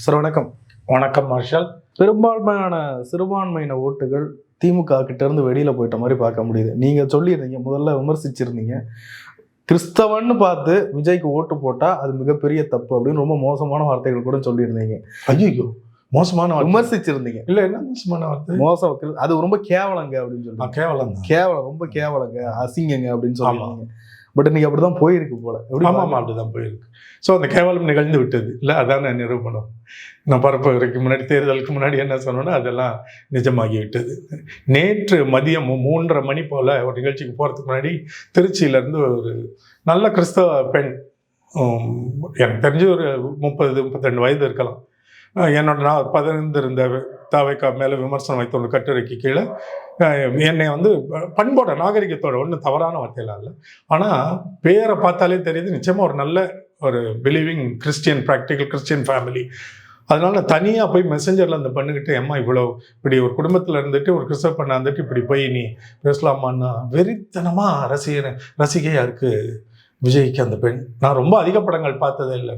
Sir வணக்கம். வணக்கம் marshal. பெரும்பான்மையான சிறுபான்மையின ஓட்டுகள் திமுக கிட்ட இருந்து வெளியில போயிட்ட மாதிரி பார்க்க முடியுது. நீங்க சொல்லியிருந்தீங்க, முதல்ல விமர்சிச்சிருந்தீங்க, கிறிஸ்தவன்னு பார்த்து விஜய்க்கு ஓட்டு போட்டா அது மிகப்பெரிய தப்பு அப்படின்னு ரொம்ப மோசமான வார்த்தைகள் கூட சொல்லியிருந்தீங்க. ஐயோ, மோசமான விமர்சிச்சிருந்தீங்க. இல்ல, என்ன மோசமான வார்த்தை? மோசம், அது ரொம்ப கேவலங்க அப்படின்னு சொல்லி. கேவலம், ரொம்ப கேவலங்க, அசிங்கங்க அப்படின்னு சொல்லுவாங்க. பட் இன்னைக்கு அப்படிதான் போயிருக்கு போல. ஆமாம், அப்படிதான் போயிருக்கு. ஸோ அந்த கேவலம் நிகழ்ந்து விட்டது இல்லை, அதான் நான் நிரூபணம். நான் பரப்புரைக்கு முன்னாடி, தேர்தலுக்கு முன்னாடி என்ன சொன்னோன்னா அதெல்லாம் நிஜமாகி விட்டது. நேற்று மதியம் 3:30 மணி போல் ஒரு நிகழ்ச்சிக்கு போகிறதுக்கு முன்னாடி திருச்சியிலேருந்து ஒரு நல்ல கிறிஸ்தவ பெண், எனக்கு தெரிஞ்சு ஒரு 30-32 வயது இருக்கலாம், என்னோட நான் 15 இருந்த தாவைக்கா மேலே விமர்சனம் வைத்த ஒரு கட்டுரைக்கு கீழே என்னை பண்போட நாகரிகத்தோட, ஒன்றும் தவறான வார்த்தையெல்லாம் இல்லை, ஆனால் பேரை பார்த்தாலே தெரியுது நிச்சயமாக ஒரு நல்ல ஒரு believing Christian, practical Christian family. அதனால நான் தனியாக போய் மெசஞ்சரில் அந்த பண்ணிக்கிட்டு, அம்மா இவ்வளோ இப்படி ஒரு குடும்பத்தில் இருந்துட்டு ஒரு கிறிஸ்தவ பண்ண இருந்துட்டு இப்படி போய் நீ பேசலாமான்னா வெறித்தனமாக ரசிகையாக இருக்குது விஜய்க்கு அந்த பெண். நான் ரொம்ப அதிக படங்கள் பார்த்ததே இல்லை.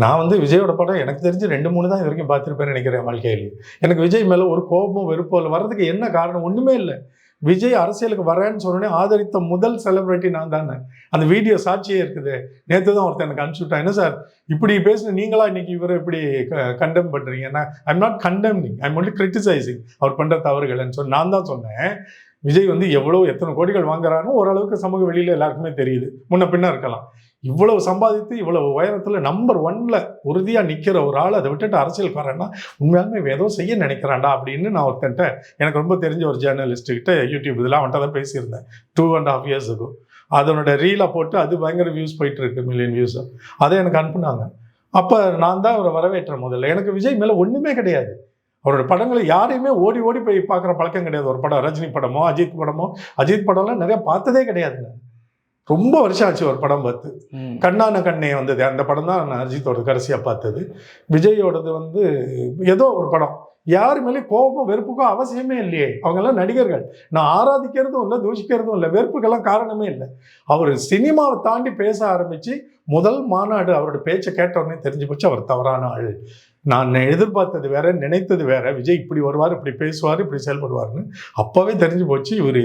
நான் விஜயோட படம் எனக்கு தெரிஞ்சு 2-3 தான் இது வரைக்கும் பார்த்துருப்பேன்னு நினைக்கிறேன் வாழ்க்கையிலேயே. எனக்கு விஜய் மேலே ஒரு கோபமோ வெறுப்போ இல்லை. வர்றதுக்கு என்ன காரணம்? ஒன்றுமே இல்லை. விஜய் அரசியலுக்கு வரேன்னு சொன்னோடனே ஆதரித்த முதல் செலிபிரிட்டி நான் தானே. அந்த வீடியோ சாட்சியே இருக்குது. நேற்று தான் ஒருத்தர் எனக்கு அனுப்பிச்சுட்டான், என்ன சார் இப்படி பேசுன நீங்களா இன்னைக்கு இவரை இப்படி கண்டெம் பண்ணுறீங்க? நான் I'm not condemning, I'm only criticising அவர் பண்ணுற தவறுகள்னு சொல்லி நான் தான் சொன்னேன். விஜய் எத்தனை கோடிகள் வாங்குறான்னு ஓரளவுக்கு சமூக வெளியில் எல்லாருக்குமே தெரியுது, முன்ன பின்ன இருக்கலாம். இவ்வளவு சம்பாதித்து இவ்வளவு உயரத்தில் நம்பர் 1ல் உறுதியாக நிற்கிற ஒரு ஆள் அதை விட்டுட்டு அரசியலுக்கு வரேன்னா உண்மையாலுமே ஏதோ செய்ய நினைக்கிறான்டா அப்படின்னு நான் ஒருத்தன்ட்ட, எனக்கு ரொம்ப தெரிஞ்ச ஒரு ஜேர்னலிஸ்ட்டுக்கிட்ட யூடியூப் இதெல்லாம் அவன்கிட்ட தான் பேசியிருந்தேன் 2.5 years ago. அதனோட ரீலாக போட்டு அது பயங்கர வியூஸ் போயிட்டு இருக்கு, மில்லியன் வியூஸ். அதை எனக்கு அனுப்புனாங்க. அப்போ நான் தான் அவரை வரவேற்றேன். முதல்ல எனக்கு விஜய் மேலே ஒன்றுமே கிடையாது. அவரோட படங்களை யாரையுமே ஓடி ஓடி போய் பார்க்குற பழக்கம் கிடையாது. ஒரு படம் ரஜினி படமோ அஜித் படம்லாம் நிறைய பார்த்ததே கிடையாது. நான் ரொம்ப வருஷம் ஆச்சு ஒரு படம் பார்த்து. கண்ணான கண்ணே வந்தது, அந்த படம் தான் நான் அஜித்தோட கடைசியாக பார்த்தது. விஜயோடது ஏதோ ஒரு படம். யாரு மேலே கோபம் வெறுப்புக்கோ அவசியமே இல்லையே. அவங்கெல்லாம் நடிகர்கள். நான் ஆராதிக்கிறதும் இல்லை, தூஷிக்கிறதும் இல்லை, வெறுப்புக்கெல்லாம் காரணமே இல்லை. அவர் சினிமாவை தாண்டி பேச ஆரம்பித்து முதல் மாநாடு அவரோட பேச்சை கேட்ட உடனே தெரிஞ்சு போச்சு அவர் தவறான ஆள். நான் எதிர்பார்த்தது வேற, நினைத்தது வேற. விஜய் இப்படி வருவார், இப்படி பேசுவார், இப்படி செயல்படுவார்னு அப்போவே தெரிஞ்சு போச்சு. இவர்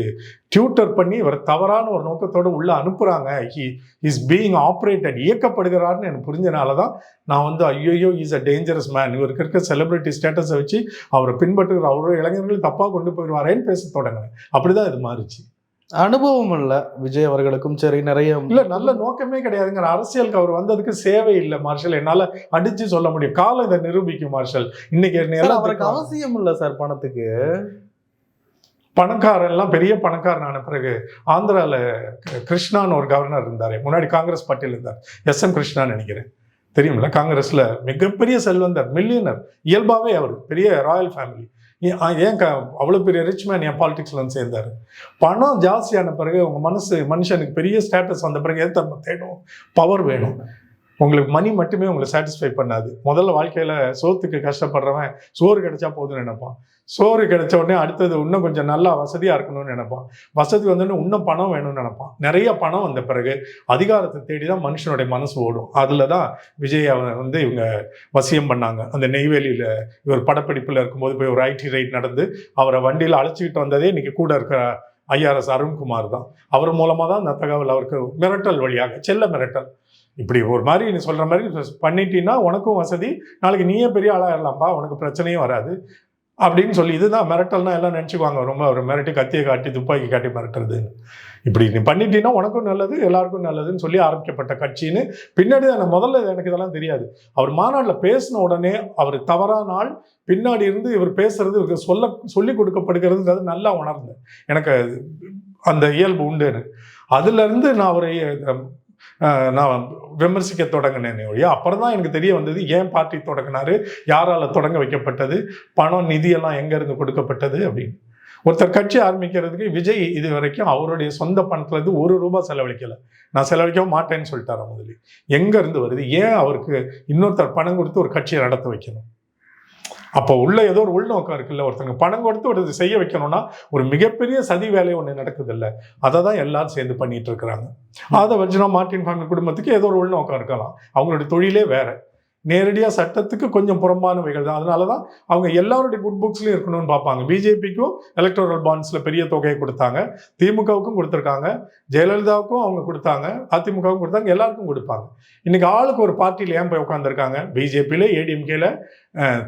டியூட்டர் பண்ணி இவர் தவறான ஒரு நோக்கத்தோடு உள்ளே அனுப்புகிறாங்க. ஹி இஸ் பீயிங் ஆப்ரேட்டட், இயக்கப்படுகிறாருன்னு எனக்கு புரிஞ்சனால தான் நான் ஐயோ இஸ் அ டேஞ்சரஸ் மேன், இவருக்கு இருக்க செலிபிரிட்டி ஸ்டேட்டஸை வச்சு அவரை பின்பற்றுகிற அவரோட இளைஞர்கள் தப்பாக கொண்டு போயிடுவாரேன்னு பேச தொடங்கினேன். அப்படிதான் இது மாறிச்சு. அனுபவம் இல்லை விஜய் அவர்களுக்கும். சரி, நிறைய இல்லை, நல்ல நோக்கமே கிடையாதுங்க. அரசியலுக்கு அவர் வந்ததுக்கு சேவை இல்லை மார்ஷல், என்னால் அடிச்சு சொல்ல முடியும். காலம் இதை நிரூபிக்கும் மார்ஷல். இன்னைக்கு அவருக்கு அவசியம் இல்லை சார் பணத்துக்கு. பணக்காரெல்லாம் பெரிய பணக்காரனான பிறகு ஆந்திராவில் கிருஷ்ணான்னு ஒரு கவர்னர் இருந்தார், முன்னாடி காங்கிரஸ் பார்ட்டியில் இருந்தார், SM கிருஷ்ணான்னு நினைக்கிறேன், தெரியுமில்ல? காங்கிரஸில் மிகப்பெரிய செல்வந்தர், மில்லியனர். இயல்பாகவே அவர் பெரிய ராயல் ஃபேமிலி. ஏன் அவ்வளோ பெரிய ரிச் மேன் ஏன் பாலிடிக்ஸில் சேர்ந்தார்? பணம் ஜாஸ்தியான பிறகு உங்கள் மனுஷனுக்கு பெரிய ஸ்டேட்டஸ் வந்த பிறகு எது தம்ப தேடும்? பவர் வேணும். உங்களுக்கு மணி மட்டுமே உங்களை சாட்டிஸ்ஃபை பண்ணாது. முதல்ல வாழ்க்கையில் சோத்துக்கு கஷ்டப்படுறவன் சோறு கிடைச்சா போதும்னு நினைப்பான். சோறு கிடைச்ச உடனே அடுத்தது இன்னும் கொஞ்சம் நல்லா வசதியாக இருக்கணும்னு நினைப்பான். வசதி வந்தோடனே இன்னும் பணம் வேணும்னு நினைப்பான். நிறைய பணம் வந்த பிறகு அதிகாரத்தை தேடி தான் மனுஷனுடைய மனசு ஓடும். அதில் தான் விஜய் இவங்க வசியம் பண்ணாங்க. அந்த நெய்வேலியில் இவர் படப்பிடிப்பில் இருக்கும்போது போய் ஒரு IT ரைட் நடந்து அவரை வண்டியில் அழைச்சிக்கிட்டு வந்ததே இன்றைக்கி கூட இருக்கிற IRS அருண்குமார் தான். அவர் மூலமாக தான் அந்த தகவல் அவருக்கு மிரட்டல் வழியாக, செல்ல மிரட்டல், இப்படி ஒரு மாதிரி நீ சொல்கிற மாதிரி பண்ணிட்டீங்கன்னா உனக்கும் வசதி, நாளைக்கு நீயே பெரிய ஆளாயிடலாம்ப்பா, உனக்கு பிரச்சனையும் வராது அப்படின்னு சொல்லி. இதுதான் மிரட்டல்னா எல்லாம் நினச்சிக்குவாங்க, ரொம்ப ஒரு மிரட்டி கத்தியை காட்டி துப்பாக்கி காட்டி மிரட்டுறது. இப்படி நீ பண்ணிட்டீங்கன்னா உனக்கும் நல்லது, எல்லாருக்கும் நல்லதுன்னு சொல்லி ஆரம்பிக்கப்பட்ட கட்சின்னு பின்னாடி தான். முதல்ல எனக்கு இதெல்லாம் தெரியாது. அவர் மாநாட்டில் பேசின உடனே அவர் தவறான ஆள், பின்னாடி இருந்து இவர் பேசுறது இவருக்கு சொல்லி கொடுக்கப்படுகிறதுன்றது நல்லா உணர்ந்தேன். எனக்கு அந்த இயல்பு உண்டு எனக்கு. அதுலேருந்து நான் அவரை நான் விமர்சிக்க தொடங்கினேன் ஒழிய, அப்புறம் தான் எனக்கு தெரிய வந்தது ஏன் பார்ட்டி தொடங்கினாரு, யாரால் தொடங்க வைக்கப்பட்டது, பணம் நிதியெல்லாம் எங்கேருந்து கொடுக்கப்பட்டது அப்படின்னு. ஒருத்தர் கட்சி ஆரம்பிக்கிறதுக்கு விஜய் இது வரைக்கும் அவருடைய சொந்த பணத்துலேருந்து ₹1 செலவழிக்கலை. நான் செலவழிக்கவும் மாட்டேன்னு சொல்லிட்டாரா முதலில். எங்கேருந்து வருது? ஏன் அவருக்கு இன்னொருத்தர் பணம் கொடுத்து ஒரு கட்சியை நடத்த வைக்கணும்? அப்போ உள்ள ஏதோ ஒரு உள்நோக்கம் இருக்குல்ல. ஒருத்தங்க பணம் கொடுத்து ஒரு செய்ய வைக்கணும்னா ஒரு மிகப்பெரிய சதி வேலை ஒன்று நடக்குது இல்லை, அதை தான் எல்லாரும் சேர்ந்து பண்ணிட்டு இருக்கிறாங்க. அதை வச்சுனா மார்ட்டின் ஃபேமிலி குடும்பத்துக்கு ஏதோ ஒரு உள்நோக்கம் இருக்கலாம், அவங்களுடைய தொழிலே வேற. நேரடியாக சட்டத்துக்கு கொஞ்சம் புறம்பானவைகள் தான். அதனால தான் அவங்க எல்லாருடைய குட் புக்ஸ்லையும் இருக்கணும்னு பார்ப்பாங்க. பிஜேபிக்கும் எலக்டோரல் பாண்ட்ஸில் பெரிய தொகையை கொடுத்தாங்க, திமுகவுக்கும் கொடுத்துருக்காங்க, ஜெயலலிதாவுக்கும் அவங்க கொடுத்தாங்க, அதிமுகவுக்கும் கொடுத்தாங்க, எல்லாருக்கும் கொடுப்பாங்க. இன்னைக்கு ஆளுக்கு ஒரு பார்ட்டியில் ஏன் போய் உட்காந்துருக்காங்க? பிஜேபியில், ஏடிஎம்கேல,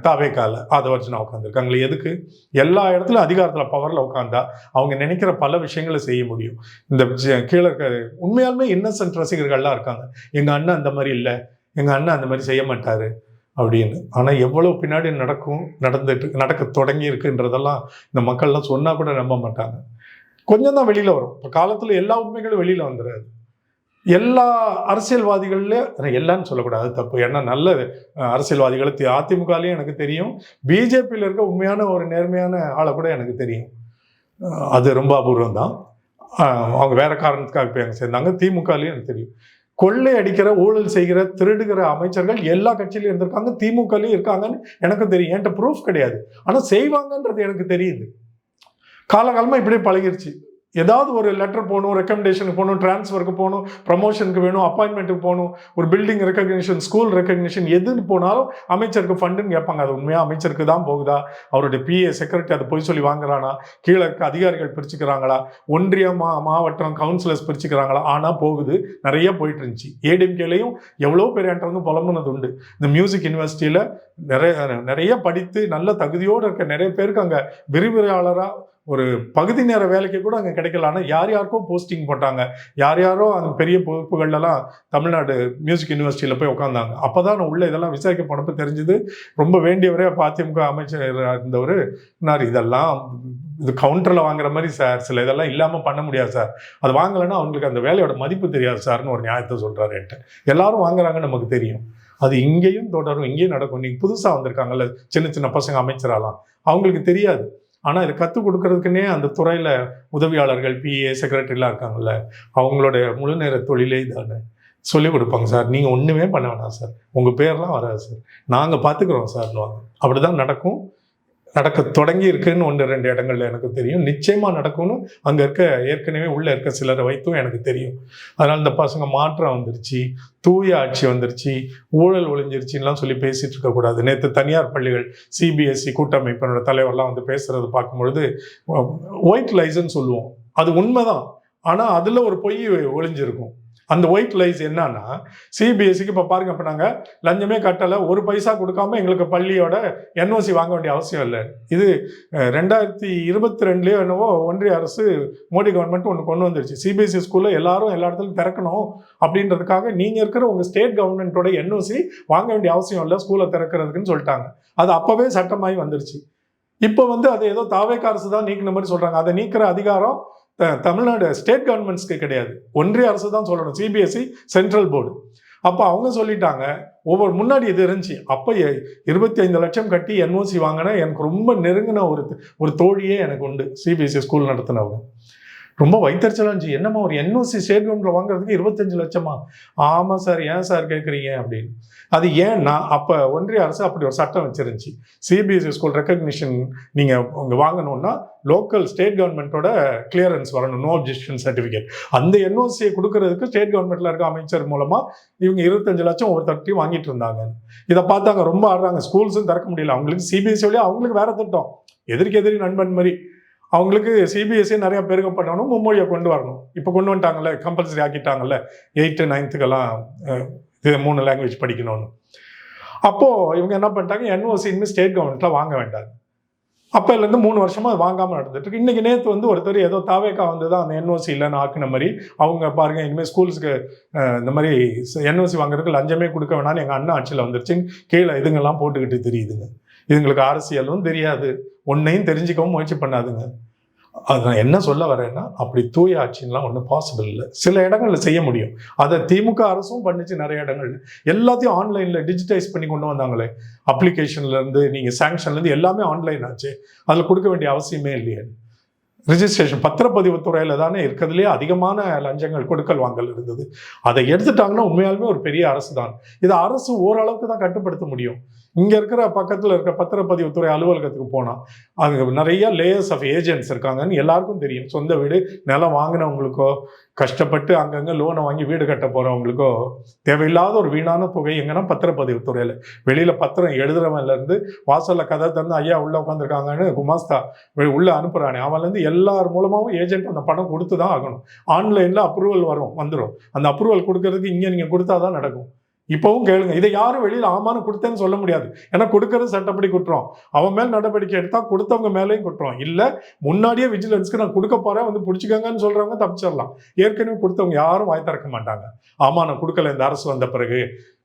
தாவேக்கால ஆதவர்ஜனா உட்காந்துருக்காங்களே. எதுக்கு? எல்லா இடத்துலையும் அதிகாரத்தில் பவரில் உட்காந்தா அவங்க நினைக்கிற பல விஷயங்களை செய்ய முடியும். இந்த கீழே இருக்க உண்மையாலுமே இன்னசென்ட் ரசிகர்கள்லாம் இருக்காங்க, எங்கள் அண்ணன் அந்த மாதிரி இல்லை, எங்கள் அண்ணன் அந்த மாதிரி செய்ய மாட்டார் அப்படின்னு. ஆனால் எவ்வளோ பின்னாடி நடக்க தொடங்கி இருக்குன்றதெல்லாம் இந்த மக்கள்லாம் சொன்னால் கூட நம்ப மாட்டாங்க. கொஞ்சம் தான் வெளியில் வரும். இப்போ காலத்தில் எல்லா உண்மைகளும் வெளியில் வந்துடாது. எல்லா அரசியல்வாதிகளில் எல்லான்னு சொல்லக்கூடாது, தப்பு. ஏன்னா நல்ல அரசியல்வாதிகளை அதிமுகலையும் எனக்கு தெரியும், பிஜேபியில் இருக்க உண்மையான ஒரு நேர்மையான ஆளை கூட எனக்கு தெரியும். அது ரொம்ப அபூர்வம் தான். அவங்க வேற காரணத்துக்காக போய் அங்கே சேர்ந்தாங்க. திமுகலையும் எனக்கு தெரியும். கொள்ளை அடிக்கிற, ஊழல் செய்கிற, திருடுகிற அமைச்சர்கள் எல்லா கட்சியிலையும் இருந்திருக்காங்க, திமுகலையும் இருக்காங்கன்னு எனக்கு தெரியும். என்கிட்ட ப்ரூஃப் கிடையாது, ஆனால் செய்வாங்கன்றது எனக்கு தெரியுது. காலகாலமாக இப்படியே பழகிருச்சு. ஏதாவது ஒரு லெட்டர் போகணும், ரெக்கமெண்டேஷனுக்கு போகணும், டிரான்ஸ்ஃபருக்கு போகணும், ப்ரமோஷனுக்கு வேணும், அப்பாயின்மெண்ட்டுக்கு போகணும், ஒரு பில்டிங் ரெக்கக்னிஷன், ஸ்கூல் ரெக்கக்னிஷன், எதுன்னு போனாலும் அமைச்சருக்கு ஃபண்டுன்னு கேட்பாங்க. அது உண்மையாக அமைச்சருக்கு தான் போகுதா? அவருடைய பிஏ செக்ரட்டரி அதை போய் சொல்லி வாங்குறானா? கீழே இருக்க அதிகாரிகள் பிரிச்சுக்கிறாங்களா? ஒன்றியம், மாவட்டம், கவுன்சிலர்ஸ் பிரிச்சுக்கிறாங்களா? ஆனால் போகுது, நிறைய போயிட்டு இருந்துச்சு. ஏடிஎம்கேலையும் எவ்வளோ பேர் என்கிட்ட வந்து புலம்புனது உண்டு. இந்த மியூசிக் யூனிவர்சிட்டியில் நிறைய படித்து நல்ல தகுதியோடு இருக்க நிறைய பேருக்கு அங்கே விரிவுரையாளராக ஒரு பகுதி நேர வேலைக்கு கூட அங்கே கிடைக்கல. ஆனால் யார் யாருக்கோ போஸ்டிங் போட்டாங்க, யார் யாரோ அங்கே பெரிய பொறுப்புகள்லாம் தமிழ்நாடு மியூசிக் யூனிவர்சிட்டியில் போய் உட்காந்தாங்க. அப்போ தான் நான் உள்ள இதெல்லாம் விசாரிக்க போனப்போ தெரிஞ்சுது, ரொம்ப வேண்டியவரே அதிமுக அமைச்சர் இருந்தவர் இதெல்லாம் இது கவுண்டரில் வாங்குற மாதிரி சார், சில இதெல்லாம் இல்லாமல் பண்ண முடியாது சார், அது வாங்கலைன்னா அவங்களுக்கு அந்த வேலையோட மதிப்பு தெரியாது சார்னு ஒரு நியாயத்தை சொல்கிறாரு என்கிட்ட. எல்லாரும் வாங்குறாங்கன்னு நமக்கு தெரியும், அது இங்கேயும் தொடரும், இங்கேயும் நடக்கும். நீங்கள் புதுசாக வந்திருக்காங்கல்ல சின்ன சின்ன பசங்க அமைச்சராலாம், அவங்களுக்கு தெரியாது. ஆனால் இதை கற்றுக் கொடுக்கறதுக்குன்னே அந்த துறையில் உதவியாளர்கள், பிஏ, செக்ரட்டரிலாம் இருக்காங்கல்ல, அவங்களோட முழு நேர தொழிலே இதான சொல்லிக் கொடுப்பாங்க. சார் நீங்கள் ஒன்றுமே பண்ண வேணாம் சார், உங்கள் பேர்லாம் வராது சார், நாங்கள் பார்த்துக்குறோம் சார்னுவாங்க. அப்படி தான் நடக்கும், நடக்க தொடங்கி இருக்குன்னு 1-2 இடங்கள்ல எனக்கு தெரியும். நிச்சயமாக நடக்கும்னு அங்கே இருக்க ஏற்கனவே உள்ளே இருக்க சிலரை வைத்தும் எனக்கு தெரியும். அதனால் இந்த பசங்க மாற்றம் வந்துருச்சு, தூய ஆட்சி வந்துருச்சு, ஊழல் ஒழிஞ்சிருச்சுன்னெலாம் சொல்லி பேசிகிட்டு இருக்கக்கூடாது. நேற்று தனியார் பள்ளிகள் சிபிஎஸ்சி கூட்டமைப்பினோட தலைவர்லாம் வந்து பேசுகிறது பார்க்கும்பொழுது ஒயிட் லைஸ்ன்னு சொல்லுவோம், அது உண்மைதான். ஆனால் அதில் ஒரு பொய் ஒழிஞ்சிருக்கும். அந்த ஒயிட் லைஸ் என்னன்னா, சிபிஎஸ்சிக்கு இப்போ பாருங்க, இப்போ நாங்கள் லஞ்சமே கட்டலை, ஒரு பைசா கொடுக்காம எங்களுக்கு பள்ளியோட என்ஓசி வாங்க வேண்டிய அவசியம் இல்லை. இது 2022 என்னவோ ஒன்றிய அரசு, மோடி கவர்மெண்ட் ஒன்று கொண்டு வந்துருச்சு. சிபிஎஸ்சி ஸ்கூலில் எல்லாரும் எல்லா இடத்துலையும் திறக்கணும் அப்படின்றதுக்காக நீங்கள் இருக்கிற உங்கள் ஸ்டேட் கவர்மெண்ட்டோட என்ஓசி வாங்க வேண்டிய அவசியம் இல்லை ஸ்கூலை திறக்கிறதுக்குன்னு சொல்லிட்டாங்க. அது அப்போவே சட்டமாகி வந்துருச்சு. இப்போ வந்து அதை ஏதோ தாவேக்கா அரசு தான் நீக்கின மாதிரி சொல்கிறாங்க. அதை நீக்கிற அதிகாரம் தமிழ்நாடு ஸ்டேட் கவர்மெண்ட்ஸ்க்கு கிடையாது, ஒன்றிய அரசு தான் சொல்லணும், சிபிஎஸ்சி சென்ட்ரல் போர்டு. அப்போ அவங்க சொல்லிட்டாங்க, ஒவ்வொரு முன்னாடி இது இருந்துச்சு. அப்போ 25 லட்சம் கட்டி என்ஓசி வாங்கினா எனக்கு ரொம்ப நெருங்கின ஒரு தோழியே எனக்கு உண்டு, சிபிஎஸ்சி ஸ்கூல் நடத்தினவங்க. ரொம்ப வைத்தறிச்சலாக இருந்துச்சு. என்னம்மா ஒரு என்ஓசி ஸ்டேட் கவர்மெண்ட்டில் வாங்குறதுக்கு 25 லட்சமா? ஆமாம் சார், ஏன் சார் கேட்குறீங்க அப்படின்னு. அது ஏன்னா அப்போ ஒன்றிய அரசு அப்படி ஒரு சட்டம் வச்சிருந்துச்சு. சிபிஎஸ்சி ஸ்கூல் ரெக்கக்னிஷன் நீங்கள் இங்கே வாங்கணும்னா லோக்கல் ஸ்டேட் கவர்மெண்ட்டோட கிளியரன்ஸ் வரணும், நோ அப்ஜெக்ஷன் சர்டிஃபிகேட். அந்த என்ஓசியை கொடுக்கறதுக்கு ஸ்டேட் கவர்மெண்ட்டில் இருக்க அமைச்சர் மூலமாக இவங்க 25 லட்சம் ஒவ்வொருத்தட்டையும் வாங்கிட்டு இருந்தாங்க. இதை பார்த்தாங்க, ரொம்ப ஆடுறாங்க. ஸ்கூல்ஸும் திறக்க முடியல அவங்களுக்கு. சிபிஎஸ்சி வழியாக அவங்களுக்கு வேற திட்டம், எதிரி நண்பன் மாதிரி. அவங்களுக்கு சிபிஎஸ்சி நிறைய பெருக பண்ணணும், மும்மொழியை கொண்டு வரணும். இப்போ கொண்டு வந்துட்டாங்கல்ல, கம்பல்சரி ஆக்கிட்டாங்கல்ல, 8th 9th இது 3 லாங்குவேஜ் படிக்கணும்னு. அப்போது இவங்க என்ன பண்ணிட்டாங்க, என்ஓசி இனிமேல் ஸ்டேட் கவர்மெண்ட்டில் வாங்க வேண்டாம். அப்போலேருந்து 3 வருஷமாக அது வாங்காமல் நடந்துட்டு இருக்கு. இன்றைக்கி நேற்று வந்து ஒருத்தர் ஏதோ தாவேக்கா வந்து தான் அந்த என்ஓசி இல்லைன்னு ஆக்குன மாதிரி, அவங்க பாருங்கள் இனிமேல் ஸ்கூல்ஸுக்கு இந்த மாதிரி என்ஓசி வாங்குறதுக்கு லஞ்சமே கொடுக்க வேணான்னு எங்கள் அண்ணா ஆட்சியில் வந்துருச்சுன்னு கீழே இதுங்கெல்லாம் போட்டுக்கிட்டு தெரியுதுங்க. இதுங்களுக்கு அரசியலும் தெரியாது, ஒன்றையும் தெரிஞ்சுக்கவும் முயற்சி பண்ணாதுங்க. அது நான் என்ன சொல்ல வரேன்னா, அப்படி தூய ஆட்சின்லாம் ஒன்றும் பாசிபிள் இல்லை. சில இடங்களில் செய்ய முடியும், அதை திமுக அரசும் பண்ணிச்சு. நிறைய இடங்கள் எல்லாத்தையும் ஆன்லைனில் டிஜிட்டைஸ் பண்ணி கொண்டு வந்தாங்களே, அப்ளிகேஷன்லேருந்து நீங்கள் சாங்ஷன்லேருந்து எல்லாமே ஆன்லைன் ஆச்சு. அதில் கொடுக்க வேண்டிய அவசியமே இல்லையே. ரிஜிஸ்ட்ரேஷன் பத்திரப்பதிவு துறையில் தானே இருக்கிறதுலே அதிகமான லஞ்சங்கள் கொடுக்கல் வாங்கல் இருந்தது. அதை எடுத்துட்டாங்கன்னா உண்மையாலுமே ஒரு பெரிய அரசு தான். இதை அரசு ஓரளவுக்கு தான் கட்டுப்படுத்த முடியும். இங்கே இருக்கிற பக்கத்தில் இருக்கிற பத்திரப்பதிவுத்துறை அலுவலகத்துக்கு போனால் அது நிறைய லேயர்ஸ் ஆஃப் ஏஜென்ட்ஸ் இருக்காங்கன்னு எல்லாருக்கும் தெரியும். சொந்த வீடு நிலம் வாங்கினவங்களுக்கோ கஷ்டப்பட்டு அங்கங்கே லோனை வாங்கி வீடு கட்ட போகிறவங்களுக்கோ தேவையில்லாத ஒரு வீணான தொகை எங்கன்னா பத்திரப்பதிவுத்துறையில். வெளியில் பத்திரம் எழுதுறவன்லேருந்து வாசலில் கதை திறந்து ஐயா உள்ளே உட்காந்துருக்காங்கன்னு குமாஸ்தா உள்ளே அனுப்புகிறானே அவன்லேருந்து எல்லார் மூலமாகவும் ஏஜென்ட் அந்த பணம் கொடுத்து தான் ஆகணும். ஆன்லைனில் அப்ரூவல் வந்துடும். அந்த அப்ரூவல் கொடுக்கறதுக்கு இங்கே நீங்கள் கொடுத்தா தான் நடக்கும். இப்பவும் கேளுங்க, இதை யாரும் வெளியில் ஆமான்னு கொடுத்தேன்னு சொல்ல முடியாது. ஏன்னா கொடுக்கறது சட்டப்படி குற்றம். அவன் மேல் நடவடிக்கை எடுத்தா கொடுத்தவங்க மேலேயும் குற்றம். இல்லை முன்னாடியே விஜிலன்ஸ்க்கு நான் கொடுக்க போறேன் வந்து பிடிச்சிக்கங்கன்னு சொல்றவங்க தப்பிச்சிடலாம். ஏற்கனவே கொடுத்தவங்க யாரும் வாய் திறக்க மாட்டாங்க. ஆமா நான் கொடுக்கல இந்த அரசு வந்த பிறகு.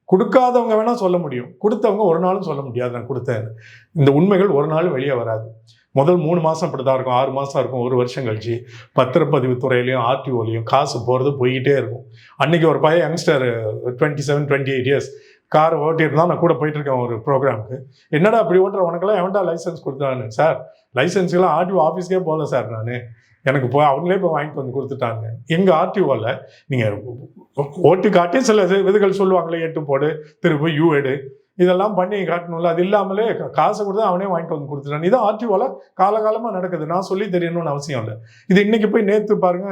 கொடுக்காதவங்க வேணா சொல்ல முடியும், கொடுத்தவங்க ஒரு நாளும் சொல்ல முடியாது நான் கொடுத்தேன். இந்த உண்மைகள் ஒரு நாள் வெளியே வராது. முதல் 3 மாதம் அப்படி தான் இருக்கும், 6 மாதம் இருக்கும், 1 வருஷம் கழிச்சு பத்திரப்பதிவு துறையிலையும் ஆர்டிஓலையும் காசு போகிறது போய்கிட்டே இருக்கும். அன்றைக்கி ஒரு பையன் யங்ஸ்டர் 27, 28 இயர்ஸ் கார் ஓட்டிட்டு தான் நான் கூட போயிட்டுருக்கேன் ஒரு ப்ரோக்ராமுக்கு. என்னடா அப்படி ஓட்டுற உனக்கெல்லாம் எவன்டா லைசன்ஸ் கொடுத்தான்னு. சார் லைசன்ஸ்க்கெல்லாம் ஆர்டிஓ ஆஃபீஸ்க்கே போகல சார், நான் எனக்கு அவங்களே போய் வாங்கிட்டு வந்து கொடுத்துட்டாங்க. எங்கள் ஆர்டிஓவில் நீங்கள் ஓட்டி காட்டி சில விதிகள் சொல்லுவாங்களே, 8 போடு திருப்பி யூ எடு இதெல்லாம் பண்ணி காட்டணும்ல. அது இல்லாமலே காசை கொடுத்தா அவனே வாங்கிட்டு வந்து கொடுத்துட்டான். இது ஆர்டிஓவில் காலகாலமாக நடக்குது. நான் சொல்லி தெரியணும்னு அவசியம் இல்லை. இது இன்னைக்கு போய் நேற்று பாருங்க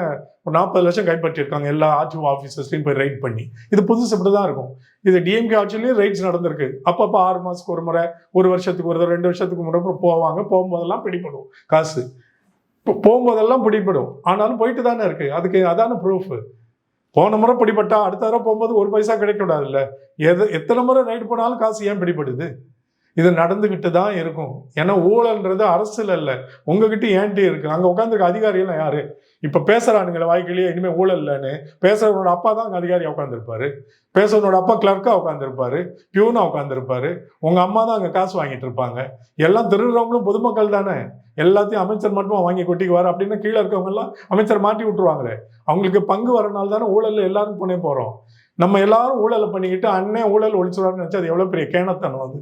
40 லட்சம் கைப்பற்றியிருக்காங்க எல்லா ஆர்டிஓ ஆஃபீஸர்ஸ்லையும் போய் ரைட் பண்ணி. இது புதுசு இப்படி தான் இருக்கும். இது டிஎம்கே ஆட்சியிலையும் ரைட்ஸ் நடந்திருக்கு. அப்பப்போ 6 மாதத்துக்கு ஒரு முறை, 1 வருஷத்துக்கு ஒரு 2 வருஷத்துக்கு முறை போவாங்க. போகும்போதெல்லாம் பிடிப்படும் காசு, போகும்போதெல்லாம் பிடிப்படும். ஆனாலும் போயிட்டு தானே இருக்கு. அதுக்கு அதான ப்ரூஃப். போன முறை பிடிப்பட்டா அடுத்த தடவை போகும்போது 1 பைசா கிடைக்கூடாதுல்ல. எத்தனை முறை ரைடு போனாலும் காசு ஏன் பிடிப்படுது? இது நடந்துகிட்டு தான் இருக்கும். ஏன்னா ஊழல்ன்றது அரசுல இல்லை, உங்ககிட்ட ஏன்ட்டு இருக்கு. அங்கே உட்காந்துருக்க அதிகாரியெல்லாம் யாரு? இப்போ பேசுறானுங்களே வாய்க்கிலேயே இனிமேல் ஊழல் இல்லைன்னு. பேசுறவனோட அப்பா தான் அங்கே அதிகாரியாக உட்காந்துருப்பாரு, பேசுறவனோட அப்பா கிளர்க்கா உட்காந்துருப்பாரு, பியூனா உட்காந்துருப்பாரு, உங்க அம்மா தான் அங்கே காசு வாங்கிட்டு இருப்பாங்க. எல்லாம் திருடுறவங்களும் பொதுமக்கள் தானே. எல்லாத்தையும் அமைச்சர் மட்டும் வாங்கி கொட்டிக்குவார் அப்படின்னு கீழே இருக்கவங்க எல்லாம் அமைச்சர் மாட்டி விட்டுருவாங்களே. அவங்களுக்கு பங்கு வரனால தானே ஊழல் எல்லாரும் போனே போறோம். நம்ம எல்லாரும் ஊழலை பண்ணிக்கிட்டு அண்ணே ஊழல் ஒழிச்சுடான்னு நினைச்சா அது எவ்வளவு பெரிய கேணத்தனம். அது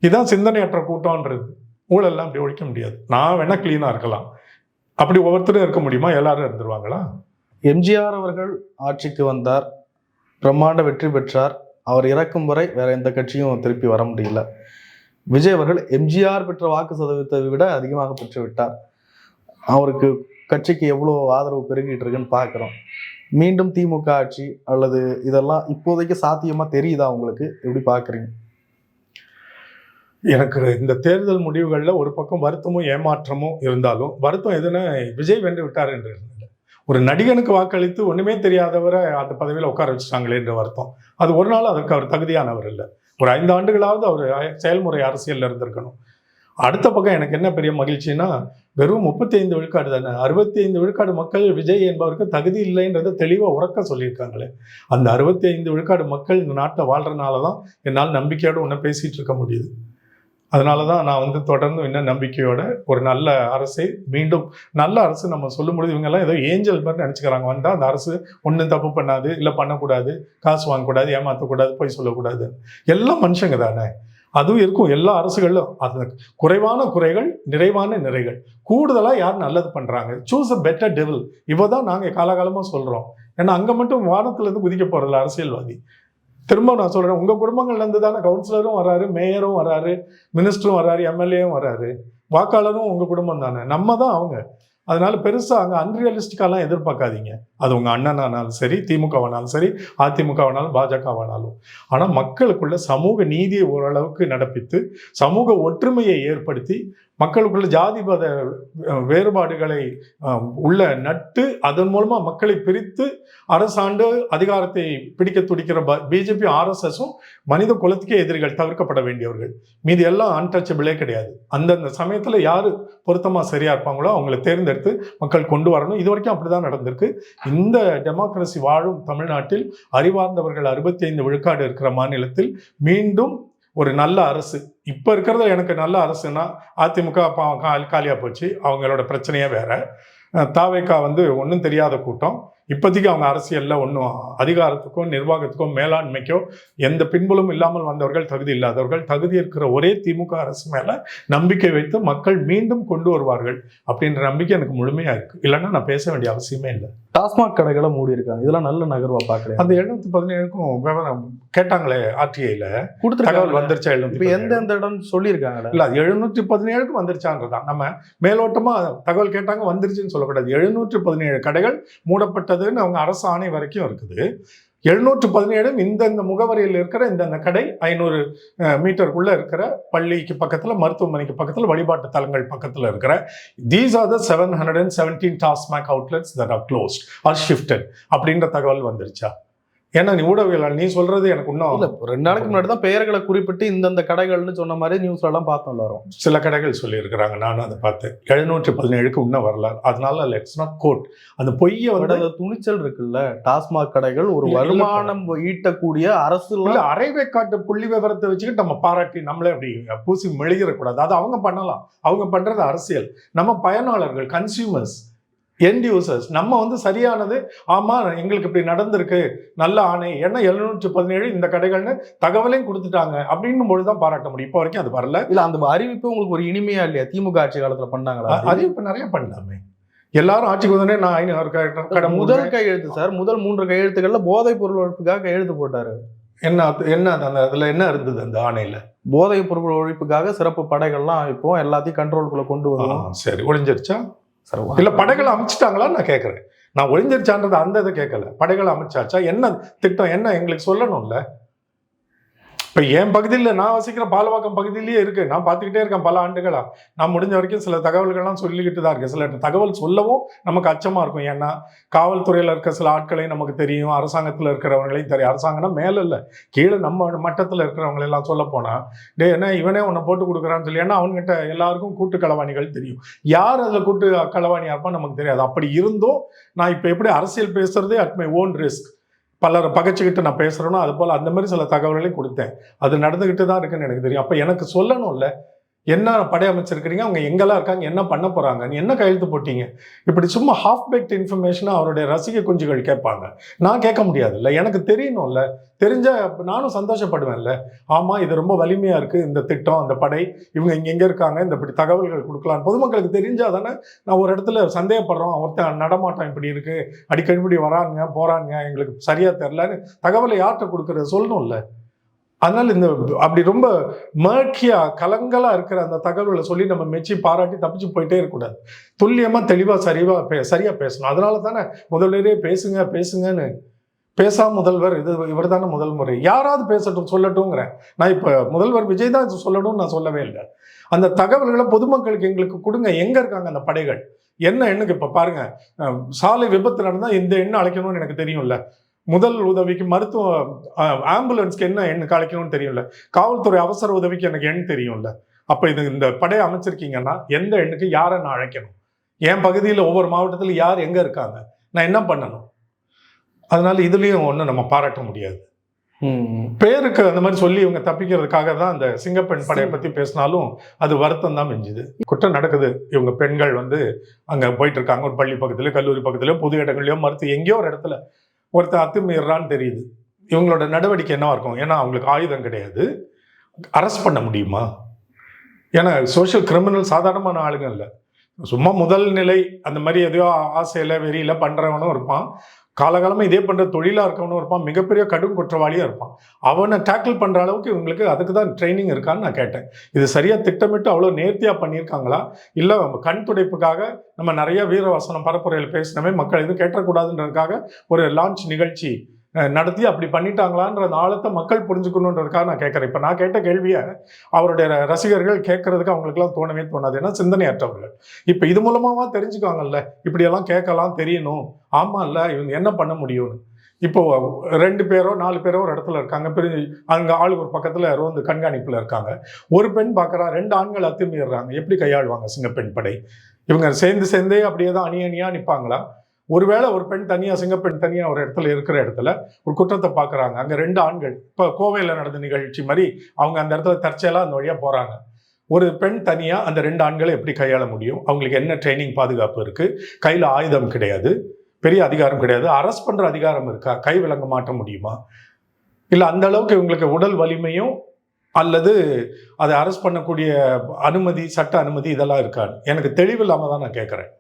இதுதான் சிந்தனையற்ற கூட்டம்ன்றது. ஊழல்லாம் அப்படி ஒழிக்க முடியாது. நான் வேணா கிளீனா இருக்கலாம், அப்படி ஒவ்வொருத்தரும் இருக்க முடியுமா? எல்லாரும் இருந்துருவாங்களா? எம்ஜிஆர் அவர்கள் ஆட்சிக்கு வந்தார், பிரம்மாண்ட வெற்றி பெற்றார். அவர் இறக்கும் வரை வேற எந்த கட்சியும் திருப்பி வர முடியல. விஜய் அவர்கள் எம்ஜிஆர் பெற்ற வாக்கு சதவீதத்தை விட அதிகமாக பெற்று விட்டார். அவருக்கு கட்சிக்கு எவ்வளோ ஆதரவு பெருகிட்டு இருக்குன்னு பார்க்குறோம். மீண்டும் திமுக ஆட்சி அல்லது இதெல்லாம் இப்போதைக்கு சாத்தியமா தெரியுதா உங்களுக்கு? எப்படி பார்க்குறீங்க? எனக்கு இந்த தேர்தல் முடிவுகளில் ஒரு பக்கம் வருத்தமும் ஏமாற்றமும் இருந்தாலும், வருத்தம் எதுனா விஜய் வென்று விட்டார் என்று இருந்தது. ஒரு நடிகனுக்கு வாக்களித்து ஒன்றுமே தெரியாதவரை அந்த பதவியில் உட்கார வச்சுட்டாங்களே என்ற வருத்தம். அது ஒரு நாள் அதற்கு அவர் தகுதியானவர் இல்லை. ஒரு 5 ஆண்டுகளாவது அவர் செயல்முறை அரசியலில் இருந்திருக்கணும். அடுத்த பக்கம் எனக்கு என்ன பெரிய மகிழ்ச்சின்னா, வெறும் 35 விழுக்காடு தானே, 65 விழுக்காடு மக்கள் விஜய் என்பவருக்கு தகுதி இல்லைன்றதை தெளிவாக உறக்க சொல்லியிருக்காங்களே. அந்த 65 விழுக்காடு மக்கள் இந்த நாட்டில் வாழ்றதுனால தான் என்னால் நம்பிக்கையோடு ஒன்று பேசிகிட்டு இருக்க முடியுது. அதனால தான் நான் தொடர்ந்து இன்னும் நம்பிக்கையோட ஒரு நல்ல அரசை மீண்டும் நல்ல அரசு நம்ம சொல்லும் பொழுது இவங்கெல்லாம் ஏதோ ஏஞ்சல் மாதிரி நினச்சிக்கிறாங்க. வந்தால் அந்த அரசு ஒன்றும் தப்பு பண்ணாது, இல்லை பண்ணக்கூடாது, காசு வாங்கக்கூடாது, ஏமாற்றக்கூடாது, போய் சொல்லக்கூடாது. எல்லாம் மனுஷங்க தானே, அதுவும் இருக்கும் எல்லா அரசுகளிலும். அது குறைவான குறைகள், நிறைவான நிறைகள். கூடுதலாக யார் நல்லது பண்ணுறாங்க, சூஸ் அ பெட்டர் டெவில். இவ தான் நாங்கள் காலகாலமாக சொல்கிறோம். ஏன்னா அங்கே மட்டும் வானத்துலேருந்து குதிக்க போகிறதில்ல அரசியல்வாதி. திரும்ப நான் சொல்கிறேன், உங்கள் குடும்பங்கள்லேருந்து தானே கவுன்சிலரும் வராரு, மேயரும் வராரு, மினிஸ்டரும் வராரு, எம்எல்ஏவும் வராரு, வாக்காளரும் உங்கள் குடும்பம் தானே. நம்ம தான் அவங்க. அதனால பெருசாக அங்கே அன்ரியலிஸ்டிக்காலாம் எதிர்பார்க்காதீங்க. அது உங்கள் அண்ணனானாலும் சரி, திமுகவானாலும் சரி, அதிமுகவானாலும் பாஜகவானாலும். ஆனால் மக்களுக்குள்ள சமூக நீதியை ஓரளவுக்கு நடப்பித்து, சமூக ஒற்றுமையை ஏற்படுத்தி, மக்களுக்குள்ள ஜாதி மத வேறுபாடுகளை உள்ள நட்டு, அதன் மூலமா மக்களை பிரித்து அரசாண்டு அதிகாரத்தை பிடிக்க துடிக்கிற பிஜேபி ஆர்எஸ்எஸும் மனித குலத்துக்கே எதிரிகள், தவிர்க்கப்பட வேண்டியவர்கள். மீது எல்லாம் அன்டச்சபிளே கிடையாது. அந்தந்த சமயத்துல யாரு பொருத்தமா சரியா இருப்பாங்களோ அவங்களை தேர்ந்தெடுத்து மக்கள் கொண்டு வரணும். இது வரைக்கும் அப்படிதான் நடந்திருக்கு. இந்த டெமோக்ரஸி வாழும் தமிழ்நாட்டில் அறிவார்ந்தவர்கள் 65 விழுக்காடு இருக்கிற மாநிலத்தில் மீண்டும் ஒரு நல்ல அரசு. இப்போ இருக்கிறது எனக்கு நல்ல அரசுன்னா, அதிமுக காலியாக போச்சு, அவங்களோட பிரச்சனையே வேற. தாவேகா ஒன்றும் தெரியாத கூட்டம். இப்போதைக்கு அவங்க அரசியலில் ஒன்றும் அதிகாரத்துக்கோ நிர்வாகத்துக்கோ மேலாண்மைக்கோ எந்த பின்புலும் இல்லாமல் வந்தவர்கள், தகுதி இல்லாதவர்கள். தகுதி இருக்கிற ஒரே திமுக அரசு மேலே நம்பிக்கை வைத்து மக்கள் மீண்டும் கொண்டு வருவார்கள் அப்படின்ற நம்பிக்கை எனக்கு முழுமையாக இருக்குது. இல்லைன்னா நான் பேச வேண்டிய அவசியமே இல்லை. டாஸ்மாக் கடைகளை மூடி இருக்காங்க. இதெல்லாம் நல்ல நகர்வா பாக்குறேன். அந்த 717க்கும் விவரம் கேட்டாங்களே ஆர்டிஐல தகவல் வந்துருச்சா? இப்ப எந்த இடம் சொல்லியிருக்காங்க இல்ல, 717க்கும் வந்துருச்சான்றதான். நம்ம மேலோட்டமா தகவல் கேட்டாங்க வந்துருச்சுன்னு சொல்லக்கூடாது. 717 கடைகள் மூடப்பட்டதுன்னு அவங்க அரசு ஆணை வரைக்கும் இருக்குது. 717 இந்தந்த முகவரியில் இருக்கிற இந்தந்த கடை 500 மீட்டருக்குள்ள இருக்கிற பள்ளிக்கு பக்கத்துல, மருத்துவமனைக்கு பக்கத்துல, வழிபாட்டு தலங்கள் பக்கத்துல இருக்கிற these are the 717 TASMAC outlets that are closed or shifted அப்படின்ற தகவல் வந்துருச்சா? ஏன்னா நீ ஊடகவியலாளர், நீ சொல்றது எனக்கு இன்னும் இல்ல. 2 நாளைக்கு முன்னாடி தான் பெயர்களை குறிப்பிட்டு இந்தந்த கடைகள்னு சொன்ன மாதிரி நியூஸ்ல எல்லாம் பார்த்தோம் எல்லாரும். சில கடைகள் சொல்லியிருக்கிறாங்க, நானும் அதை பார்த்தேன். 717க்கு இன்னும் வரல. அதனால லெட்ஸ் நாட் கோட். அந்த பொய்யை வந்து துணிச்சல் இருக்குல்ல, டாஸ்மாக் கடைகள் ஒரு வருமானம் ஈட்டக்கூடிய அரசு அரைவேக்காட்டு புள்ளி விவரத்தை வச்சுக்கிட்டு நம்ம பாராட்டி நம்மளே அப்படி பூசி மெழுகிடக்கூடாது. அது அவங்க பண்ணலாம். அவங்க பண்றது அரசியல். நம்ம பயனாளர்கள், கன்சியூமர்ஸ், எண்ட் யூசர்ஸ், நம்ம வந்து சரியானது, ஆமா எங்களுக்கு இப்படி நடந்திருக்கு, நல்ல ஆணை, ஏன்னா 717 இந்த கடைகள்னு தகவலையும் கொடுத்துட்டாங்க அப்படின்னும் பொழுதுதான் பாராட்ட முடியும். இப்போ வரைக்கும் அது வரல. இல்ல, அந்த அறிவிப்பு உங்களுக்கு ஒரு இனிமையா இல்லையா? திமுக ஆட்சி காலத்துல பண்ணாங்களா? அறிவிப்பு நிறைய பண்ணலாமே. எல்லாரும் ஆட்சிக்கு வந்தோடனே நான் 500 கடை முதல் கையெழுத்து சார், முதல் 3 கையெழுத்துக்கள்ல போதைப் பொருள் ஒழிப்புக்காக கையெழுத்து போட்டாரு. என்ன அந்த அதுல என்ன இருந்தது? அந்த ஆணையில போதைப் பொருள் ஒழிப்புக்காக சிறப்பு படைகள்லாம் இப்போ எல்லாத்தையும் கண்ட்ரோலுக்குள்ள கொண்டு வரும். சரி, ஒழிஞ்சிருச்சா? இல்ல படைகளை அமைச்சிட்டாங்களா நான் கேட்கறேன். நான் ஒழிஞ்சிருச்சான்றது அந்த இதை கேட்கல. படைகளை அமைச்சாச்சா? என்ன திட்டம், என்ன எங்களுக்கு சொல்லணும்ல. இப்போ என் பகுதியில் நான் வசிக்கிற பாலவாக்கம் பகுதியிலேயே இருக்கு. நான் பார்த்துக்கிட்டே இருக்கேன் பல ஆண்டுகளா. நான் முடிஞ்ச வரைக்கும் சில தகவல்கள்லாம் சொல்லிக்கிட்டு தான் இருக்கேன். சில தகவல் சொல்லவும் நமக்கு அச்சமா இருக்கும். ஏன்னா காவல்துறையில் இருக்க சில ஆட்களையும் நமக்கு தெரியும், அரசாங்கத்தில் இருக்கிறவங்களையும் தெரியும். அரசாங்கம்னா மேல இல்லை, கீழே நம்ம மட்டத்தில் இருக்கிறவங்களெல்லாம் சொல்ல போனா, டே என்ன இவனே உன்னை போட்டு கொடுக்குறான்னு சொல்லி, ஏன்னா அவங்ககிட்ட எல்லாருக்கும் கூட்டு களவாணிகள் தெரியும். யார் அதில் கூட்டு களவாணியா இருப்பான்னு நமக்கு தெரியாது. அப்படி இருந்தும் நான் இப்போ எப்படி அரசியல் பேசுறது அட் மை ஓன் ரிஸ்க், பலரை பகைச்சிக்கிட்டு நான் பேசுகிறேனோ அது போல் அந்த மாதிரி சில தகவல்களையும் கொடுத்தேன். அது நடந்துக்கிட்டு தான் இருக்குன்னு எனக்கு தெரியும். அப்போ எனக்கு சொல்லணும்ல, என்ன படை அமைச்சிருக்கிறீங்க, அவங்க எங்கெல்லாம் இருக்காங்க, என்ன பண்ண போகிறாங்க, நீ என்ன கையெழுத்து போட்டீங்க, இப்படி சும்மா ஹாஃப் பேக்ட் இன்ஃபர்மேஷனாக அவருடைய ரசிக குஞ்சுகள் கேட்பாங்க. நான் கேட்க முடியாதுல்ல, எனக்கு தெரியணும்ல. தெரிஞ்சால் நானும் சந்தோஷப்படுவேன்ல. ஆமாம், இது ரொம்ப வலிமையாக இருக்குது இந்த திட்டம், அந்த படை, இவங்க இங்கே இருக்காங்க, இந்த இப்படி தகவல்கள் கொடுக்கலாம் பொதுமக்களுக்கு தெரிஞ்சால் தானே. நான் ஒரு இடத்துல சந்தேகப்படுறோம், ஒருத்தன் நடமாட்டம் இப்படி இருக்குது, அடிக்கடி இப்படி வராங்க போகிறாங்க, எங்களுக்கு சரியாக தெரிலன்னு தகவலை யார்கிட்ட கொடுக்குறது சொல்லணும்ல. அதனால இந்த அப்படி ரொம்ப மர்க்கியா கலங்கலா இருக்கிற அந்த தகவல்களை சொல்லி நம்ம மெச்சி பாராட்டி தப்பிச்சு போயிட்டே இருக்கக்கூடாது. துல்லியமா தெளிவா சரியா பேசணும். அதனால தானே முதல்வரே பேசுங்கன்னு பேசாம முதல்வர் இவர் தானே முதல் முறை. யாராவது பேசட்டும், சொல்லட்டும்ங்கிறேன். நான் இப்ப முதல்வர் விஜய் தான் சொல்லணும்னு நான் சொல்லவே இல்லை. அந்த தகவல்களை பொதுமக்களுக்கு எங்களுக்கு கொடுங்க. எங்க இருக்காங்க அந்த படைகள், என்ன எண்ணுக்கு? இப்ப பாருங்க, சாலை விபத்து நடந்தா இந்த எண்ணு அழைக்கணும்னு எனக்கு தெரியும்ல. முதல் உதவிக்கு மருத்துவ ஆம்புலன்ஸ்க்கு என்ன எண்ணு அழைக்கணும்னு தெரியும்ல. காவல்துறை அவசர உதவிக்கு எனக்கு எண் தெரியும்ல. அப்ப இந்த படையை அமைச்சிருக்கீங்கன்னா எந்த எண்ணுக்கு யாரை நான் அழைக்கணும்? என் பகுதியில் ஒவ்வொரு மாவட்டத்தில் யார் எங்க இருக்காங்க, நான் என்ன பண்ணணும்? அதனால இதுலயும் ஒன்றும் நம்ம பாராட்ட முடியாது. பேருக்கு அந்த மாதிரி சொல்லி இவங்க தப்பிக்கிறதுக்காக தான் அந்த சிங்கப்பெண் படையை பத்தி பேசினாலும் அது வருத்தம் தான் மிஞ்சுது. குற்றம் நடக்குது, இவங்க பெண்கள் வந்து அங்க போயிட்டு இருக்காங்க, ஒரு பள்ளி பக்கத்துலயோ கல்லூரி பக்கத்துலயோ பொது இடங்கள்லயோ மருத்துவ எங்கேயோ ஒரு இடத்துல ஒருத்தர் அத்துமீறான்னு தெரியுது. இவங்களோட நடவடிக்கை என்னவா இருக்கும்? ஏன்னா அவங்களுக்கு ஆயுதம் கிடையாது, அரெஸ்ட் பண்ண முடியுமா? ஏன்னா சோஷியல் கிரிமினல் சாதாரணமான ஆளுங்க இல்லை. சும்மா முதல் நிலை அந்த மாதிரி எதையோ ஆசையில வெறியில பண்றவனும் இருப்பான், காலகாலமாக இதே பண்ணுற தொழிலாக இருக்கவனும் இருப்பான், மிகப்பெரிய கடும் குற்றவாளியாக இருப்பான். அவனை டேக்கிள் பண்ணுற அளவுக்கு இவங்களுக்கு அதுக்கு தான் ட்ரைனிங் இருக்கான்னு நான் கேட்டேன். இது சரியாக திட்டமிட்டு அவ்வளோ நேர்த்தியாக பண்ணியிருக்காங்களா, இல்லை கண் துடைப்புக்காக நம்ம நிறைய வீரவசனம் பரப்புரையில் பேசினவே மக்கள் எதுவும் கேட்டக்கூடாதுன்றதுக்காக ஒரு லான்ச் நிகழ்ச்சி நடத்தி அப்படி பண்ணிட்டாங்களான்ற ஆழத்தை மக்கள் புரிஞ்சுக்கணுன்றதுக்காக நான் கேட்குறேன். இப்போ நான் கேட்ட கேள்வியை அவருடைய ரசிகர்கள் கேட்கறதுக்கு அவங்களுக்குலாம் தோணவே தோணாது, ஏன்னா சிந்தனையற்றவர்கள். இப்போ இது மூலமாக தெரிஞ்சுக்காங்கல்ல, இப்படியெல்லாம் கேட்கலாம் தெரியணும். ஆமாம் இல்லை, இவங்க என்ன பண்ண முடியும்னு. இப்போ 2 பேரோ 4 பேரோ ஒரு இடத்துல இருக்காங்க, பிரிஞ்சு அங்கே ஆள் ஒரு பக்கத்தில் ரோந்து கண்காணிப்பில் இருக்காங்க. ஒரு பெண் பார்க்குறா, 2 ஆண்கள் அத்துமீறாங்க, எப்படி கையாளுவாங்க சிங்கப்பெண் படை? இவங்க சேர்ந்தே அப்படியே தான் அணியாக நிற்பாங்களா? ஒருவேளை ஒரு பெண் தனியாக, சிங்கப்பெண் தனியாக ஒரு இடத்துல இருக்கிற இடத்துல ஒரு குற்றத்தை பார்க்குறாங்க, அங்கே 2 ஆண்கள், இப்போ கோவையில் நடந்த நிகழ்ச்சி மாதிரி அவங்க அந்த இடத்துல தற்செயலாக அந்த வழியாக போகிறாங்க. ஒரு பெண் தனியாக அந்த 2 ஆண்களை எப்படி கையாள முடியும்? அவங்களுக்கு என்ன ட்ரைனிங் பாதுகாப்பு இருக்குது? கையில் ஆயுதம் கிடையாது, பெரிய அதிகாரம் கிடையாது, அரெஸ்ட் பண்ணுற அதிகாரம் இருக்கா? கை விலங்க மாட்ட முடியுமா? இல்லை அந்த அளவுக்கு இவங்களுக்கு உடல் வலிமையும் அல்லது அதை அரெஸ்ட் பண்ணக்கூடிய அனுமதி, சட்ட அனுமதி இதெல்லாம் இருக்காது. எனக்கு தெளிவில்லாமல் தான் நான் கேட்குறேன்.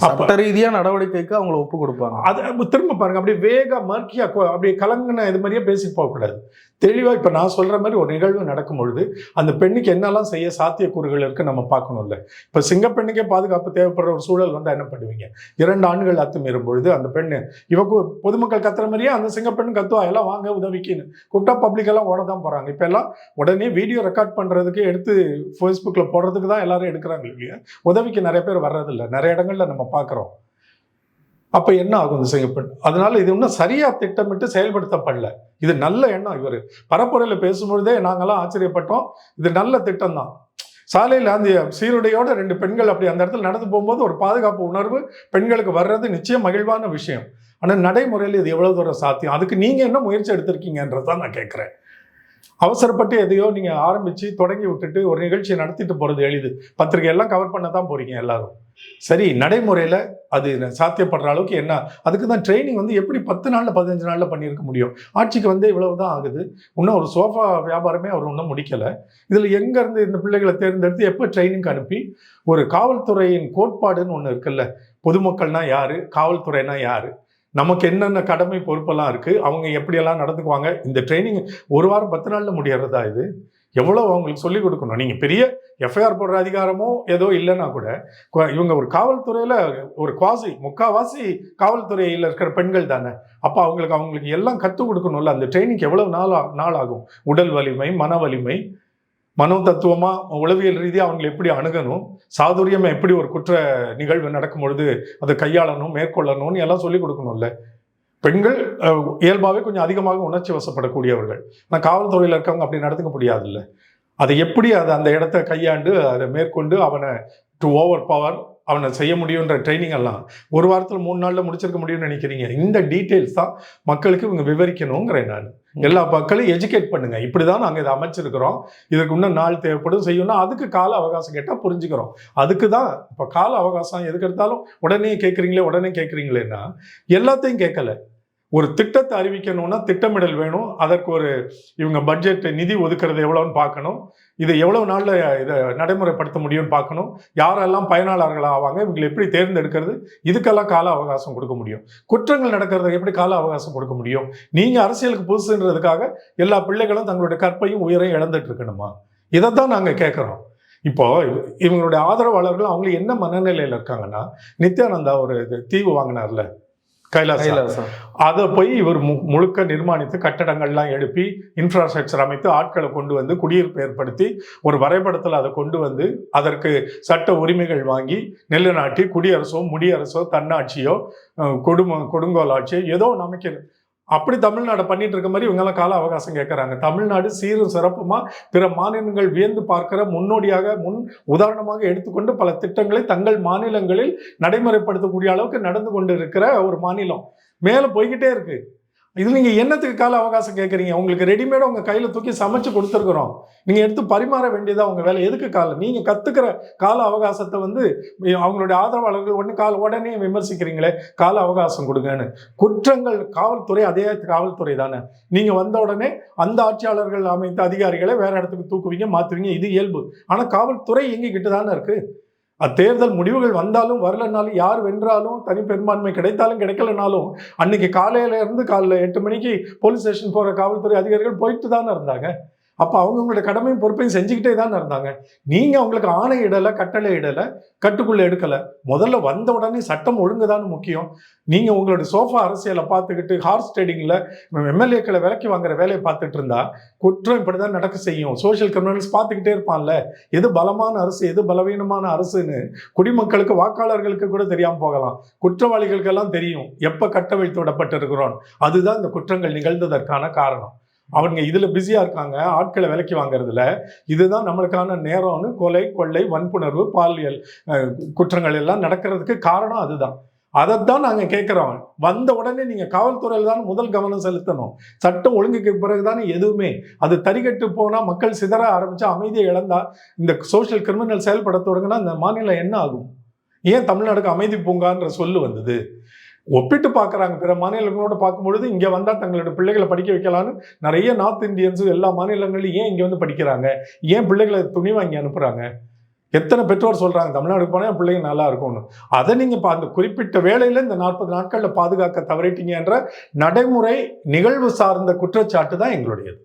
சட்ட ரீதியா நடவடிக்கைக்கு அவங்கள ஒப்பு கொடுப்பாங்க. அது திரும்ப பாருங்க, அப்படியே வேக மர்க்கியா அப்படியே கலங்கின இது மாதிரியே பேசி போகக்கூடாது. தெளிவா இப்ப நான் சொல்ற மாதிரி ஒரு நிகழ்வு நடக்கும் பொழுது அந்த பெண்ணுக்கு என்னெல்லாம் செய்ய சாத்தியக்கூறுகள் இருக்கு நம்ம பார்க்கணும்ல. இப்ப சிங்கப்பெண்ணுக்கே பாதுகாப்பு தேவைப்படுற ஒரு சூழல் வந்தா என்ன பண்ணுவீங்க? 2 ஆண்கள் அத்துமீறும் பொழுது அந்த பெண்ணு பொதுமக்கள் கத்துற மாதிரியே அந்த சிங்கப்பெண்ணு கத்துவா, எல்லாம் வாங்க உதவிக்குன்னு கூப்பிட்டா பப்ளிக் எல்லாம் ஓட தான் போறாங்க. இப்ப எல்லாம் உடனே வீடியோ ரெக்கார்ட் பண்றதுக்கு எடுத்து ஃபேஸ்புக்ல போடுறதுக்கு தான் எல்லாரும் எடுக்கிறாங்க இல்லையா? உதவிக்கு நிறைய பேர் வர்றதில்லை, நிறைய இடங்கள்ல நம்ம பார்க்குறோம். அப்ப என்ன ஆகும் இந்த சிங்கப்பெண்? அதனால இது இன்னும் சரியா திட்டமிட்டு செயல்படுத்தப்படல. இது நல்ல எண்ணம். இவர் பரப்புரையில பேசும்பொழுதே நாங்கெல்லாம் ஆச்சரியப்பட்டோம். இது நல்ல திட்டம் தான். சாலையில் அந்த சீருடையோட 2 பெண்கள் அப்படி அந்த இடத்துல நடந்து போகும்போது ஒரு பாதுகாப்பு உணர்வு பெண்களுக்கு வர்றது நிச்சயம் மகிழ்வான விஷயம். ஆனால் நடைமுறையில் இது எவ்வளவு தூரம் சாத்தியம்? அதுக்கு நீங்க என்ன முயற்சி எடுத்திருக்கீங்கன்றதான் நான் கேட்கிறேன். அவசரப்பட்டு எதையோ நீங்க ஆரம்பிச்சு தொடங்கி விட்டுட்டு ஒரு நிகழ்ச்சியை நடத்திட்டு போறது எளிது. பத்திரிகை எல்லாம் கவர் பண்ண தான் போறீங்க எல்லாரும். சரி, நடைமுறையில அது சாத்தியப்படுற அளவுக்கு என்ன? அதுக்கு தான் ட்ரைனிங் வந்து எப்படி 10 நாள்ல 15 நாள்ல பண்ணியிருக்க முடியும்? ஆட்சிக்கு வந்து இவ்வளவுதான் ஆகுது. இன்னும் ஒரு சோஃபா வியாபாரமே அவர் இன்னும் முடிக்கல. இதுல எங்க இருந்து இந்த பிள்ளைகளை தேர்ந்தெடுத்து எப்போ ட்ரைனிங் அனுப்பி ஒரு காவல்துறையின் கோட்பாடுன்னு ஒண்ணு இருக்குல்ல, பொதுமக்கள்னா யாரு, காவல்துறைனா யாரு, நமக்கு என்னென்ன கடமை பொறுப்பெல்லாம் இருக்கு, அவங்க எப்படியெல்லாம் நடந்துக்குவாங்க, இந்த ட்ரைனிங் 1 வாரம் 10 நாள்ல முடியறதா? இது எவ்வளவு அவங்களுக்கு சொல்லிக் கொடுக்கணும். நீங்க பெரிய எஃப்ஐஆர் போடுற அதிகாரமோ ஏதோ இல்லைன்னா கூட இவங்க ஒரு காவல்துறையில ஒரு முக்காவாசி காவல்துறையில் இருக்கிற பெண்கள் தானே. அப்ப அவங்களுக்கு எல்லாம் கற்றுக் கொடுக்கணும்ல. அந்த ட்ரைனிங் எவ்வளவு நாள் ஆகும்? உடல் வலிமை, மன வலிமை, மனோ தத்துவமா உளவியல் ரீதியாக அவங்களை எப்படி அணுகணும், சாதுரியமா எப்படி ஒரு குற்ற நிகழ்வு நடக்கும் பொழுது அதை கையாளணும், மேற்கொள்ளணும்னு எல்லாம் சொல்லிக் கொடுக்கணும்ல. பெண்கள் இயல்பாகவே கொஞ்சம் அதிகமாக உணர்ச்சி வசப்படக்கூடியவர்கள். ஆனால் காவல்துறையில் இருக்கவங்க அப்படி நடந்துக்க முடியாதுல்ல. அதை எப்படி அந்த இடத்த கையாண்டு அதை மேற்கொண்டு அவனை டு ஓவர் பவர் அவனை செய்ய முடியுன்ற ட்ரைனிங் எல்லாம் 1 வாரத்தில் 3 நாளில் முடிச்சிருக்க முடியும்னு நினைக்கிறீங்க? இந்த டீட்டெயில்ஸ் தான் மக்களுக்கு இவங்க விவரிக்கணுங்கிறேன் நான். எல்லா மக்களையும் எஜுகேட் பண்ணுங்க. இப்படிதான் நாங்கள் இதை அமைச்சிருக்கிறோம், இதுக்கு இன்னும் நாள் தேவைப்படும் செய்யணும்னா அதுக்கு கால அவகாசம் கேட்டால் புரிஞ்சுக்கிறோம். அதுக்கு தான் இப்போ கால அவகாசம் எதுக்கு எடுத்தாலும் உடனே கேட்குறீங்களேன்னா எல்லாத்தையும் கேட்கல. ஒரு திட்டத்தை அறிவிக்கணும்னா திட்டமிடல் வேணும். அதற்கு இவங்க பட்ஜெட் நிதி ஒதுக்குறது எவ்வளோன்னு பார்க்கணும். இதை எவ்வளவு நாளில் இதை நடைமுறைப்படுத்த முடியும்னு பார்க்கணும். யாரெல்லாம் பயனாளர்கள் ஆவாங்க, இவங்களை எப்படி தேர்ந்தெடுக்கிறது, இதுக்கெல்லாம் கால அவகாசம் கொடுக்க முடியும். குற்றங்கள் நடக்கிறதுக்கு எப்படி கால அவகாசம் கொடுக்க முடியும்? நீங்கள் அரசியலுக்கு புதுசுன்றதுக்காக எல்லா பிள்ளைகளும் தங்களுடைய கற்பையும் உயிரையும் இழந்துட்டு இருக்கணுமா? இதைத்தான் நாங்கள் கேட்குறோம். இப்போ இவங்களுடைய ஆதரவாளர்கள் அவங்க என்ன மனநிலையில் இருக்காங்கன்னா, நித்யானந்தா ஒரு தீவு வாங்கினார்ல கைலாசம், அதை போய் இவர் முழுக்க நிர்மாணித்து கட்டடங்கள்லாம் எழுப்பி இன்ஃப்ராஸ்ட்ரக்சர் அமைத்து ஆட்களை கொண்டு வந்து குடியிருப்பு ஏற்படுத்தி ஒரு வரைபடத்தில் அதை கொண்டு வந்து அதற்கு சட்ட உரிமைகள் வாங்கி நிலைநாட்டி குடியரசோ முடியரசோ தன்னாட்சியோ கொடுங்கோல் ஆட்சியோ ஏதோ அமைக்கிறது. அப்படி தமிழ்நாடு பண்ணிட்டு இருக்க மாதிரி இவங்கெல்லாம் கால அவகாசம் கேட்கறாங்க. தமிழ்நாடு சீரும் சிறப்புமா பிற மாநிலங்கள் வியந்து பார்க்கிற முன்னோடியாக உதாரணமாக எடுத்துக்கொண்டு பல திட்டங்களை தங்கள் மாநிலங்களில் நடைமுறைப்படுத்தக்கூடிய அளவுக்கு நடந்து கொண்டு இருக்கிற ஒரு மாநிலம் மேல போய்கிட்டே இருக்கு. இது நீங்க என்னத்துக்கு கால அவகாசம் கேட்குறீங்க? உங்களுக்கு ரெடிமேடா உங்க கையில தூக்கி சமைச்சு கொடுத்துருக்குறோம், நீங்க எடுத்து பரிமாற வேண்டியதா உங்க வேலை. எதுக்கு நீங்க கத்துக்கிற கால அவகாசத்தை வந்து அவங்களுடைய ஆதரவாளர்கள் உடனே விமர்சிக்கிறீங்களே, கால அவகாசம் கொடுங்கன்னு. குற்றங்கள் காவல்துறை அதே காவல்துறை தானே. நீங்க வந்த உடனே அந்த ஆட்சியாளர்கள் அமைத்த அதிகாரிகளை வேற இடத்துக்கு தூக்குவீங்க, மாத்துவீங்க, இது இயல்பு. ஆனா காவல்துறை எங்ககிட்ட தானே இருக்கு. தேர்தல் முடிவுகள் வந்தாலும் வரலனாலும், யார் வென்றாலும், தனி பெரும்பான்மை கிடைத்தாலும் கிடைக்கலனாலும், அன்னைக்கு காலையில இருந்து காலைல 8 மணிக்கு போலீஸ் ஸ்டேஷன் போற காவல்துறை அதிகாரிகள் போயிட்டு தானே இருந்தாங்க. அப்போ அவங்களோட கடமையும் பொறுப்பையும் செஞ்சுக்கிட்டே தானே இருந்தாங்க. நீங்க அவங்களுக்கு ஆணை இடலை, கட்டளை இடலை, கட்டுக்குள்ள எடுக்கலை. முதல்ல வந்த உடனே சட்டம் ஒழுங்குதான் முக்கியம். நீங்க உங்களுடைய சோஃபா அரசியலை பார்த்துக்கிட்டு ஹார்ஸ் ட்ரேடிங்ல எம்எல்ஏக்களை விலைக்கு வாங்குற வேலையை பார்த்துட்டு இருந்தா குற்றம் இப்படிதான் நடக்க செய்யும். சோஷியல் கிரிமினல்ஸ் பார்த்துக்கிட்டே இருப்பான்ல, எது பலமான அரசு எது பலவீனமான அரசுன்னு குடிமக்களுக்கு வாக்காளர்களுக்கு கூட தெரியாம போகலாம். குற்றவாளிகளுக்கெல்லாம் தெரியும் எப்ப கட்டவிழ்த்து விடப்பட்டு இருக்கிறோம். அதுதான் இந்த குற்றங்கள் நிகழ்ந்ததற்கான காரணம். அவங்க இதுல பிஸியா இருக்காங்க, ஆட்களை விலைக்கு வாங்குறதுல. இதுதான் நம்மளுக்கான நேரம்னு கொலை, கொள்ளை, வன்புணர்வு, பாலியல் குற்றங்கள் எல்லாம் நடக்கிறதுக்கு காரணம் அதுதான். அதைத்தான் நாங்க கேட்கிறோம். வந்த உடனே நீங்க காவல்துறையில் தான் முதல் கவனம் செலுத்தணும். சட்டம் ஒழுங்குக்கு பிறகுதானே எதுவுமே. அது தறிகட்டு போனா, மக்கள் சிதற ஆரம்பிச்சா, அமைதியை இழந்தா, இந்த சோஷியல் கிரிமினல் செயல்பட தொடங்கினா இந்த மாநிலம் என்ன ஆகும்? ஏன் தமிழ்நாடுக்கு அமைதி பூங்கான்ற சொல்லு வந்தது? ஒப்பிட்டு பார்க்குறாங்க பிற மாநிலங்களோட பார்க்கும்பொழுது. இங்கே வந்தால் தங்களோட பிள்ளைகளை படிக்க வைக்கலான்னு நிறைய நார்த் இந்தியன்ஸு எல்லா மாநிலங்களையும் ஏன் இங்கே வந்து படிக்கிறாங்க? ஏன் பிள்ளைகளை துணிவாக இங்கே அனுப்புகிறாங்க? எத்தனை பெற்றோர் சொல்றாங்க தமிழ்நாடு போனால் என் பிள்ளைங்க நல்லா இருக்கும்னு. அதை நீங்க அந்த குறிப்பிட்ட வேளையில இந்த 40 நாட்கள்ல பாதுகாக்க தவறிட்டீங்க என்ற நடைமுறை நிகழ்வு சார்ந்த குற்றச்சாட்டு தான் எங்களுடையது.